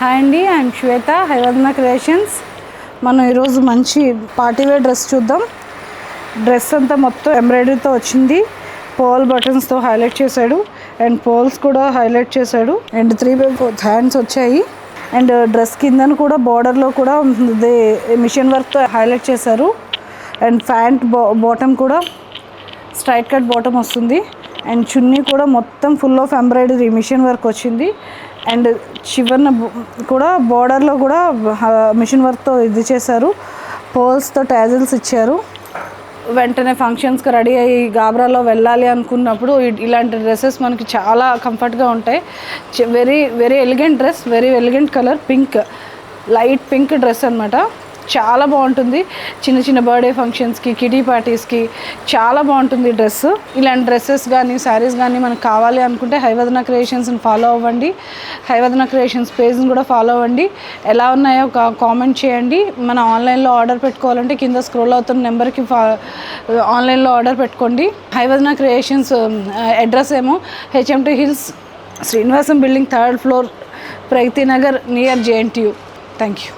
Hi అండి, I'm Shweta, హైవదన creations. మనం ఈరోజు మంచి పార్టీవేర్ డ్రెస్ చూద్దాం. డ్రెస్ అంతా మొత్తం ఎంబ్రాయిడరీతో వచ్చింది. పోల్ బటన్స్తో హైలైట్ చేశాడు అండ్ పోల్స్ కూడా హైలైట్ చేశాడు అండ్ 3/4 హ్యాండ్స్ వచ్చాయి. అండ్ డ్రెస్ కిందను కూడా బార్డర్లో కూడా మిషన్ వర్క్తో హైలైట్ చేశారు. అండ్ ప్యాంట్ బాటమ్ కూడా స్ట్రైట్ కట్ బాటమ్ వస్తుంది. అండ్ చున్నీ కూడా మొత్తం full of embroidery machine work వచ్చింది. అండ్ చివరిన కూడా బార్డర్లో కూడా మిషన్ వర్క్తో ఇది చేశారు. పోల్స్తో టాజిల్స్ ఇచ్చారు. వెంటనే ఫంక్షన్స్కి రెడీ అయ్యి గాబ్రాలో వెళ్ళాలి అనుకున్నప్పుడు ఇలాంటి డ్రెస్సెస్ మనకి చాలా కంఫర్ట్గా ఉంటాయి. Very very elegant dress, very elegant colour, pink, light pink dress అనమాట. చాలా బాగుంటుంది. చిన్న చిన్న బర్త్డే ఫంక్షన్స్కి, కిటీ పార్టీస్కి చాలా బాగుంటుంది డ్రెస్. ఇలాంటి డ్రెస్సెస్ కానీ శారీస్ కానీ మనకు కావాలి అనుకుంటే హైవదన క్రియేషన్స్ని ఫాలో అవ్వండి. హైవదన క్రియేషన్స్ పేజ్ని కూడా ఫాలో అవ్వండి. ఎలా ఉన్నాయో కామెంట్ చేయండి. మనం ఆన్లైన్లో ఆర్డర్ పెట్టుకోవాలంటే కింద స్క్రోల్ అవుతున్న నెంబర్కి ఆన్లైన్లో ఆర్డర్ పెట్టుకోండి. హైవదన క్రియేషన్స్ అడ్రస్ ఏమో HMT hills, Srinivasam building, 3rd floor, Pragati Nagar, near JNTU. Thank you.